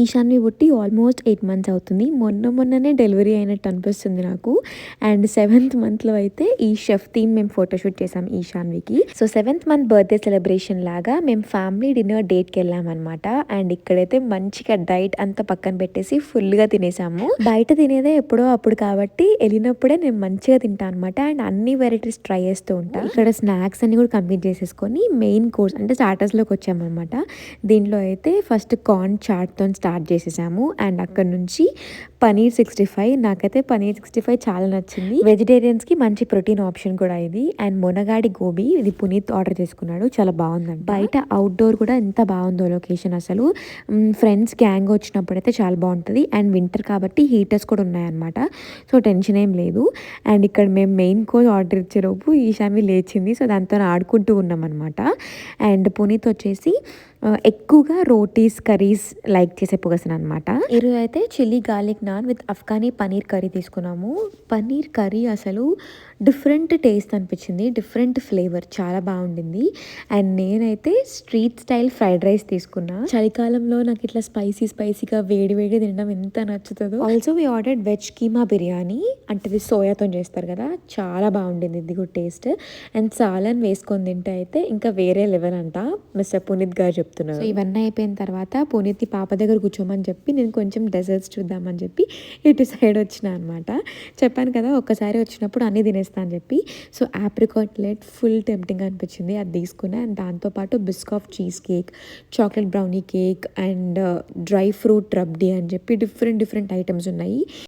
ఈశాన్వి పుట్టి almost 8 months అవుతుంది. మొన్ననే డెలివరీ అయినట్టు అనిపిస్తుంది నాకు. అండ్ 7th మంత్లో అయితే ఈ షెఫ్ థీమ్ మేము ఫోటోషూట్ చేసాం ఈశాన్వికి. So 7th month birthday celebration లాగా మేము ఫ్యామిలీ డిన్నర్ డేట్కి వెళ్ళామన్నమాట. అండ్ ఇక్కడైతే మంచిగా డైట్ అంతా పక్కన పెట్టేసి ఫుల్గా తినేసాము. బయట తినేదే ఎప్పుడో అప్పుడు కాబట్టి వెళ్ళినప్పుడే నేను మంచిగా తింటాను అనమాట. అండ్ అన్ని వెరైటీస్ ట్రై చేస్తూ ఉంటా. ఇక్కడ స్నాక్స్ అన్ని కూడా కంప్లీట్ చేసేసుకొని మెయిన్ కోర్స్ అంటే స్టార్టర్స్లోకి వచ్చామన్నమాట. దీంట్లో అయితే ఫస్ట్ కార్న్ చాట్తో స్టార్ట్ చేసేసాము. అండ్ అక్కడ నుంచి పనీర్ 65. నాకైతే పనీర్ 65 చాలా నచ్చింది. వెజిటేరియన్స్కి మంచి ప్రోటీన్ ఆప్షన్ కూడా ఇది. అండ్ మునగాడి గోబీ ఇది పునీత్ ఆర్డర్ చేసుకున్నాడు, చాలా బాగుందండి. బయట అవుట్డోర్ కూడా ఎంత బాగుందో లొకేషన్ అసలు. ఫ్రెండ్స్ గ్యాంగ్ వచ్చినప్పుడు అయితే చాలా బాగుంటుంది. అండ్ వింటర్ కాబట్టి హీటర్స్ కూడా ఉన్నాయన్నమాట. సో టెన్షన్ ఏం లేదు. అండ్ ఇక్కడ మేము మెయిన్ కోర్స్ ఆర్డర్ ఇచ్చేలోపు ఈశాన్వి లేచింది. సో దాంతో ఆడుకుంటూ ఉన్నాం అనమాట. అండ్ పునీత్ వచ్చేసి ఎక్కువగా రోటీస్ కర్రీస్ లైక్ చేసే పర్సన్ అనమాట. ఈరోజు అయితే chilli garlic non with Afghani paneer curry తీసుకున్నాము. పనీర్ కర్రీ అసలు డిఫరెంట్ టేస్ట్ అనిపించింది, డిఫరెంట్ ఫ్లేవర్, చాలా బాగుండింది. అండ్ నేనైతే స్ట్రీట్ స్టైల్ ఫ్రైడ్ రైస్ తీసుకున్నా. చలికాలంలో నాకు ఇట్లా స్పైసీగా వేడి తినడం ఎంత నచ్చుతుందో. Also we ordered veg keema biryani, అంటే ఇది సోయాతో చేస్తారు కదా, చాలా బాగుండింది ఇది కూడా టేస్ట్. అండ్ సాలన్ వేసుకొని తింటే అయితే ఇంకా వేరే లెవెల్ అంట మిస్టర్ పునీత్ గారు చెప్తున్నారు. సో ఇవన్నీ అయిపోయిన తర్వాత పునీత్ పాప దగ్గర కూర్చోమని చెప్పి నేను కొంచెం డెజర్ట్స్ చూద్దామని చెప్పి ఇటు సైడ్ వచ్చిన అనమాట. చెప్పాను కదా ఒక్కసారి వచ్చినప్పుడు అన్నీ తినేస్తా అని చెప్పి. సో ఆప్రికాట్ ఫుల్ టెంప్టింగ్ అనిపించింది, అది తీసుకున్నా. అండ్ దాంతోపాటు Biscoff cheese cake, chocolate brownie cake and dry fruit rabdi అని చెప్పి డిఫరెంట్ ఐటమ్స్ ఉన్నాయి.